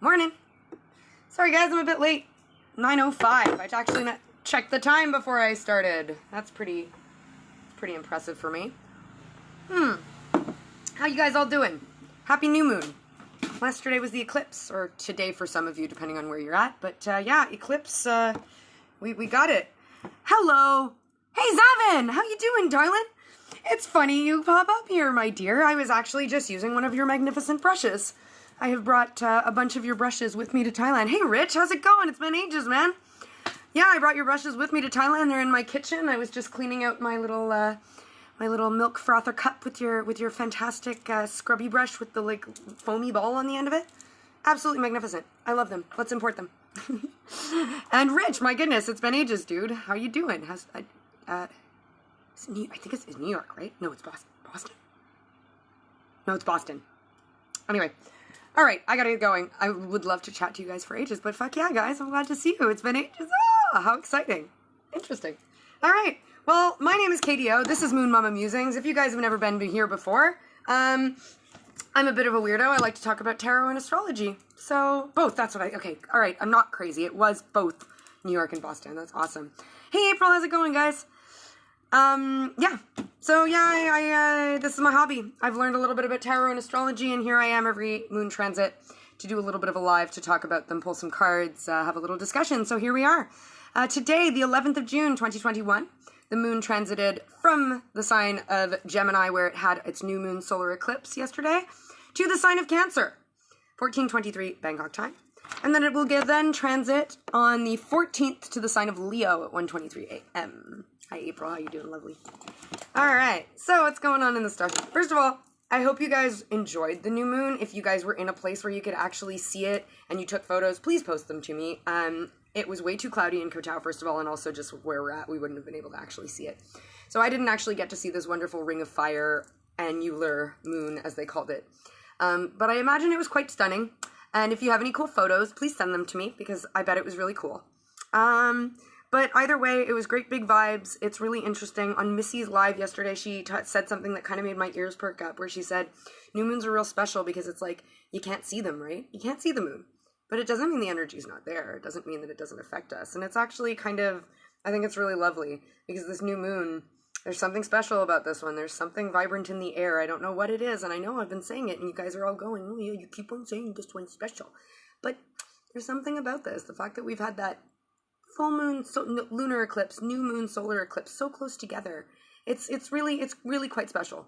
Morning. Sorry guys, I'm a bit late. 9:05. I actually checked the time before I started. That's pretty impressive for me. How you guys all doing? Happy new moon. Yesterday was the eclipse, or today for some of you, depending on where you're at. But yeah, eclipse, we got it. Hello. Hey, Zavin! How you doing, darling? It's funny you pop up here, my dear. I was actually just using one of your magnificent brushes. I have brought a bunch of your brushes with me to Thailand. Hey, Rich, how's it going? It's been ages, man. Yeah, I brought your brushes with me to Thailand. They're in my kitchen. I was just cleaning out my little milk frother cup with your fantastic scrubby brush with the like foamy ball on the end of it. Absolutely magnificent. I love them. Let's import them. And Rich, my goodness, it's been ages, dude. How you doing? I think it's New York, right? No, it's Boston. Boston? No, it's Boston. Anyway. All right, I gotta get going. I would love to chat to you guys for ages, but fuck yeah, guys, I'm glad to see you. It's been ages. Ah, how exciting. Interesting. All right, well, my name is KDO. This is Moon Mama Musings. If you guys have never been here before, I'm a bit of a weirdo. I like to talk about tarot and astrology. So, both, that's what okay, all right, I'm not crazy. It was both New York and Boston. That's awesome. Hey, April, how's it going, guys? Yeah. So yeah, this is my hobby. I've learned a little bit about tarot and astrology, and here I am every moon transit to do a little bit of a live to talk about them, pull some cards, have a little discussion. So here we are. Today, the 11th of June, 2021, the moon transited from the sign of Gemini, where it had its new moon solar eclipse yesterday, to the sign of Cancer, 14:23 Bangkok time. And then it will then transit on the 14th to the sign of Leo at 1:23 a.m. Hi, April. How you doing, lovely? All right. So what's going on in the stars? First of all, I hope you guys enjoyed the new moon. If you guys were in a place where you could actually see it and you took photos, please post them to me. It was way too cloudy in Koh Tao, first of all, and also just where we're at, we wouldn't have been able to actually see it. So I didn't actually get to see this wonderful ring of fire annular moon, as they called it. But I imagine it was quite stunning. And if you have any cool photos, please send them to me, because I bet it was really cool. But either way, it was great big vibes. It's really interesting. On Missy's live yesterday, she said something that kind of made my ears perk up, where she said, new moons are real special because it's like, you can't see them, right? You can't see the moon. But it doesn't mean the energy's not there. It doesn't mean that it doesn't affect us. And it's actually kind of, I think it's really lovely, because this new moon, there's something special about this one. There's something vibrant in the air. I don't know what it is, and I know I've been saying it, and you guys are all going, oh yeah, you keep on saying this one's special. But there's something about this. The fact that we've had that full moon, lunar eclipse, new moon, solar eclipse, so close together. It's really quite special.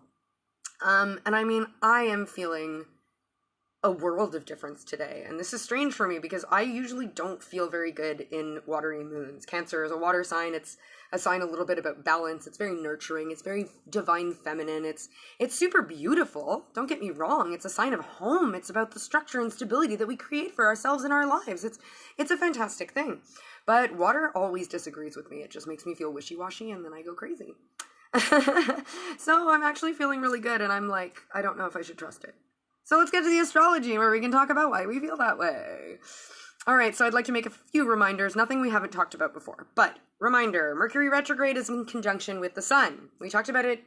And I mean, I am feeling a world of difference today. And this is strange for me because I usually don't feel very good in watery moons. Cancer is a water sign. It's a sign a little bit about balance. It's very nurturing. It's very divine feminine. It's super beautiful. Don't get me wrong. It's a sign of home. It's about the structure and stability that we create for ourselves in our lives. It's a fantastic thing. But water always disagrees with me. It just makes me feel wishy-washy, and then I go crazy. So I'm actually feeling really good, and I'm like, I don't know if I should trust it. So let's get to the astrology, where we can talk about why we feel that way. All right, so I'd like to make a few reminders, nothing we haven't talked about before. But, reminder, Mercury retrograde is in conjunction with the sun. We talked about it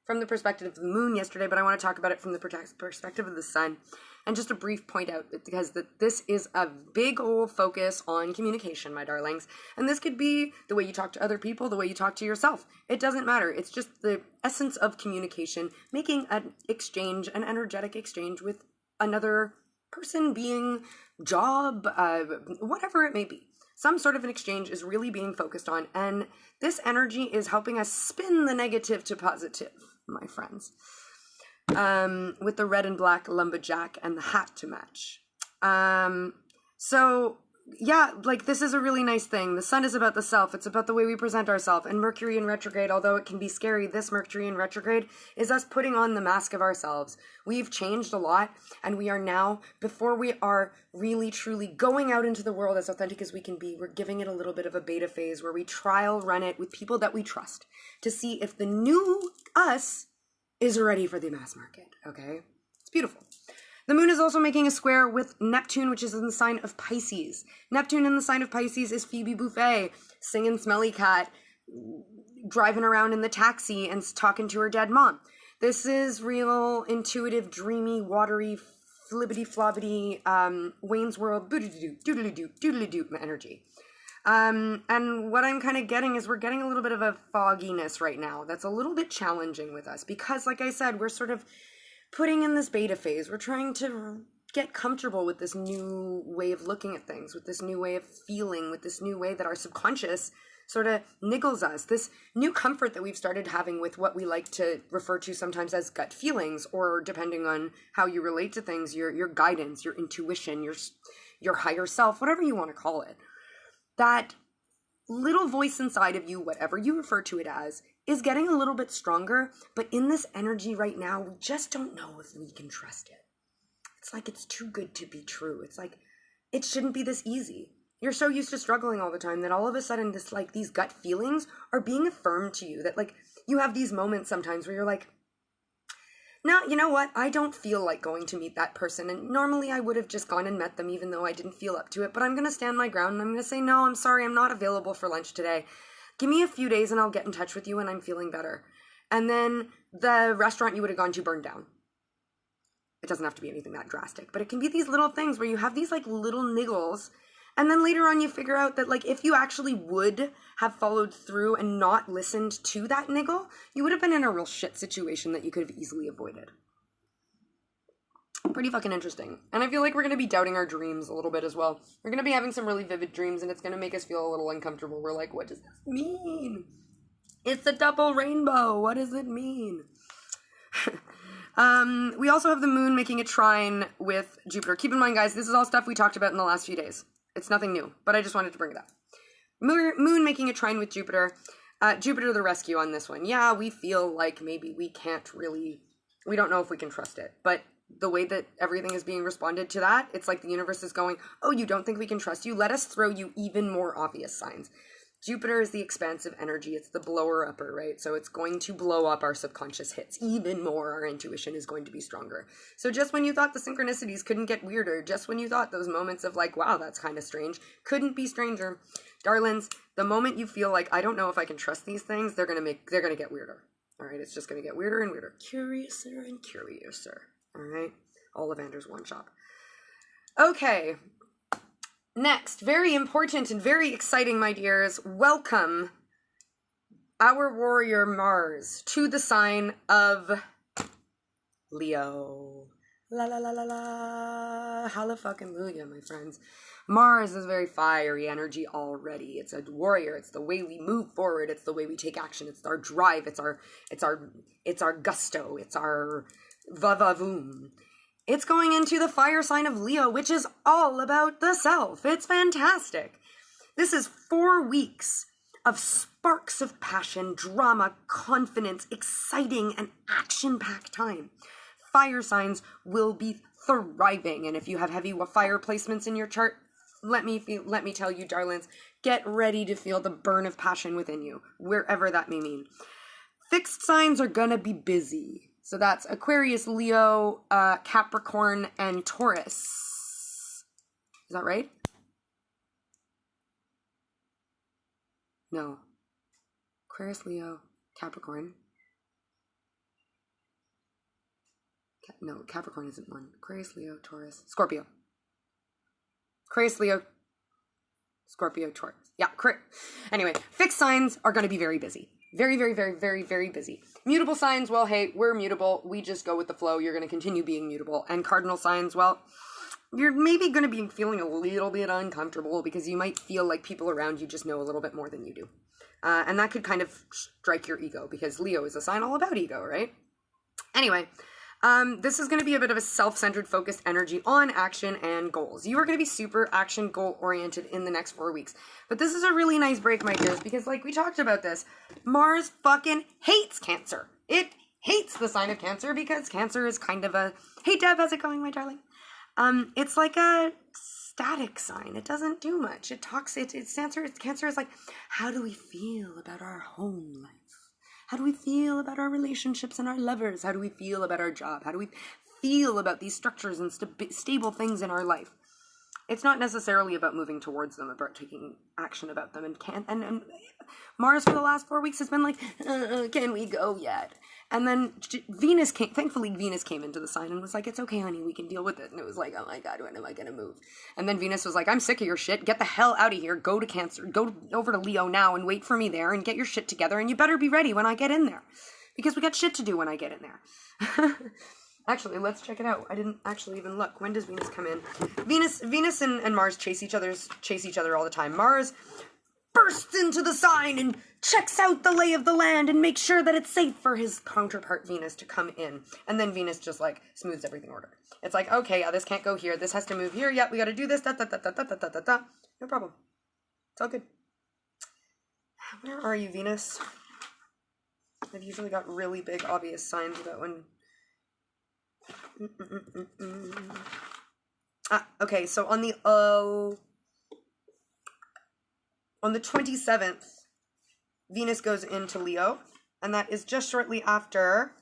from the perspective of the moon yesterday, but I want to talk about it from the perspective of the sun. And just a brief point out, because this is a big old focus on communication, my darlings. And this could be the way you talk to other people, the way you talk to yourself. It doesn't matter. It's just the essence of communication, making an exchange, an energetic exchange with another person, being, job, whatever it may be. Some sort of an exchange is really being focused on. And this energy is helping us spin the negative to positive, my friends. With the red and black lumberjack and the hat to match. So yeah, like this is a really nice thing. The sun is about the self. It's about the way we present ourselves. And Mercury in retrograde, although it can be scary, this Mercury in retrograde is us putting on the mask of ourselves. We've changed a lot, and we are now, before we are really truly going out into the world as authentic as we can be, we're giving it a little bit of a beta phase where we trial run it with people that we trust to see if the new us is ready for the mass market, okay? It's beautiful. The moon is also making a square with Neptune, which is in the sign of Pisces. Neptune in the sign of Pisces is Phoebe Buffet, singing Smelly Cat, driving around in the taxi and talking to her dead mom. This is real, intuitive, dreamy, watery, flibbity flobbity, Wayne's World, doodly-doo energy. And what I'm kind of getting is we're getting a little bit of a fogginess right now. That's a little bit challenging with us because, like I said, we're sort of putting in this beta phase. We're trying to get comfortable with this new way of looking at things, with this new way of feeling, with this new way that our subconscious sort of niggles us, this new comfort that we've started having with what we like to refer to sometimes as gut feelings, or depending on how you relate to things, your guidance, your intuition, your higher self, whatever you want to call it. That little voice inside of you, whatever you refer to it as, is getting a little bit stronger, but in this energy right now, we just don't know if we can trust it. It's like it's too good to be true. It's like it shouldn't be this easy. You're so used to struggling all the time that all of a sudden these gut feelings are being affirmed to you, that like you have these moments sometimes where you're like, no, you know what? I don't feel like going to meet that person. And normally I would have just gone and met them even though I didn't feel up to it. But I'm going to stand my ground and I'm going to say, no, I'm sorry. I'm not available for lunch today. Give me a few days and I'll get in touch with you when I'm feeling better. And then the restaurant you would have gone to burned down. It doesn't have to be anything that drastic, but it can be these little things where you have these like little niggles. And then later on you figure out that like if you actually would have followed through and not listened to that niggle, you would have been in a real shit situation that you could have easily avoided. Pretty fucking interesting. And I feel like we're going to be doubting our dreams a little bit as well. We're going to be having some really vivid dreams and it's going to make us feel a little uncomfortable. We're like, what does this mean? It's a double rainbow. What does it mean? We also have the moon making a trine with Jupiter. Keep in mind, guys, this is all stuff we talked about in the last few days. It's nothing new, but I just wanted to bring it up. Moon making a trine with Jupiter. Jupiter the rescue on this one. Yeah, we feel like maybe we don't know if we can trust it. But the way that everything is being responded to that, it's like the universe is going, oh, you don't think we can trust you? Let us throw you even more obvious signs. Jupiter is the expansive energy. It's the blower upper, right? So it's going to blow up our subconscious hits even more. Our intuition is going to be stronger. So just when you thought the synchronicities couldn't get weirder, just when you thought those moments of like, wow, that's kind of strange, couldn't be stranger. Darlings, the moment you feel like, I don't know if I can trust these things, they're going to get weirder. All right. It's just going to get weirder and weirder. Curiouser and curiouser. All right. Ollivander's one shop. Okay. Next, very important and very exciting, my dears, welcome our warrior Mars to the sign of Leo. La la la la la. Hallelujah, my friends. Mars is very fiery energy already. It's a warrior. It's the way we move forward. It's the way we take action. It's our drive. It's our gusto. It's our va-va-voom. It's going into the fire sign of Leo, which is all about the self. It's fantastic. This is 4 weeks of sparks of passion, drama, confidence, exciting, and action-packed time. Fire signs will be thriving, and if you have heavy fire placements in your chart, let me tell you, darlings, get ready to feel the burn of passion within you, wherever that may mean. Fixed signs are gonna be busy. So that's Aquarius, Leo, Capricorn, and Taurus. Is that right? No. Aquarius, Leo, Capricorn. No, Capricorn isn't one. Aquarius, Leo, Taurus, Scorpio. Aquarius, Leo, Scorpio, Taurus. Yeah, anyway, fixed signs are going to be very busy. Very, very, very, very, very busy. Mutable signs, well, hey, we're mutable. We just go with the flow. You're going to continue being mutable. And cardinal signs, well, you're maybe going to be feeling a little bit uncomfortable because you might feel like people around you just know a little bit more than you do. And that could kind of strike your ego because Leo is a sign all about ego, right? Anyway, this is going to be a bit of a self-centered, focused energy on action and goals. You are going to be super action goal-oriented in the next 4 weeks. But this is a really nice break, my dears, because like we talked about this, Mars fucking hates Cancer. It hates the sign of Cancer because Cancer is kind of a, hey Deb, how's it going, my darling? It's like a static sign. It doesn't do much. Cancer is like, how do we feel about our home life? How do we feel about our relationships and our lovers? How do we feel about our job? How do we feel about these structures and stable things in our life? It's not necessarily about moving towards them, about taking action about them. And Mars for the last 4 weeks has been like, can we go yet? And then Venus came, thankfully Venus came into the sign and was like, it's okay, honey, we can deal with it. And it was like, oh my God, when am I going to move? And then Venus was like, I'm sick of your shit. Get the hell out of here. Go to Cancer. Go over to Leo now and wait for me there and get your shit together. And you better be ready when I get in there. Because we got shit to do when I get in there. Actually, let's check it out. I didn't actually even look. When does Venus come in? Venus and Mars chase each other all the time. Mars bursts into the sign and checks out the lay of the land and makes sure that it's safe for his counterpart Venus to come in. And then Venus just like smooths everything order. It's like, okay, yeah, this can't go here. This has to move here. Yeah, we got to do this. Da, da, da, da, da, da, da, da. No problem. It's all good. Where are you, Venus? I've usually got really big, obvious signs about when... Okay, so on the 27th, Venus goes into Leo, and that is just shortly after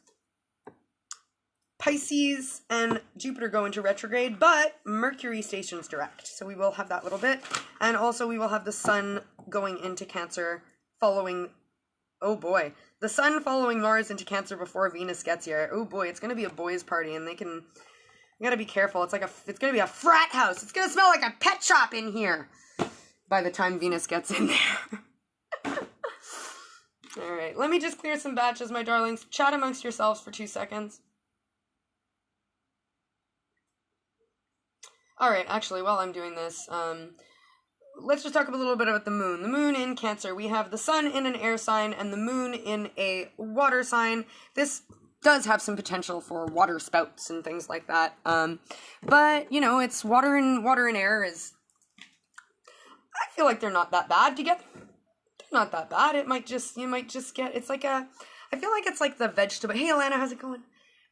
Pisces and Jupiter go into retrograde, but Mercury stations direct, so we will have that little bit, and also we will have the Sun going into Cancer following, oh boy, the Sun following Mars into Cancer before Venus gets here. Oh boy, it's going to be a boys' party, and you gotta be careful. It's going to be a frat house. It's going to smell like a pet shop in here by the time Venus gets in there. All right, let me just clear some batches, my darlings. Chat amongst yourselves for 2 seconds. All right, actually, while I'm doing this, let's just talk a little bit about the moon. The moon in Cancer. We have the sun in an air sign and the moon in a water sign. This does have some potential for water spouts and things like that. But, you know, it's water and air is... I feel like they're not that bad together. They're not that bad. You might just get, it's like I feel like it's like the vegetable, hey Alana, how's it going?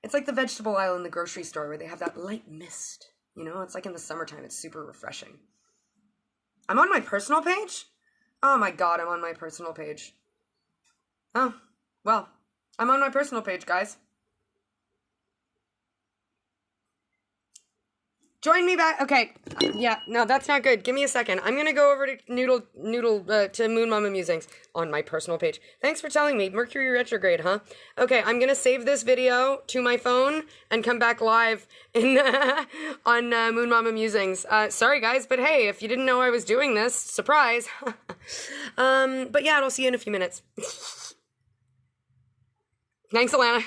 It's like the vegetable aisle in the grocery store where they have that light mist, you know, it's like in the summertime, it's super refreshing. I'm on my personal page? Oh my God, I'm on my personal page. Oh, well, I'm on my personal page, guys. Join me back. Okay. Yeah, no, that's not good. Give me a second. I'm going to go over to to Moon Mama Musings on my personal page. Thanks for telling me. Mercury retrograde, huh? Okay, I'm going to save this video to my phone and come back live on Moon Mama Musings. Sorry, guys, but hey, if you didn't know I was doing this, surprise. But yeah, I'll see you in a few minutes. Thanks, Alana.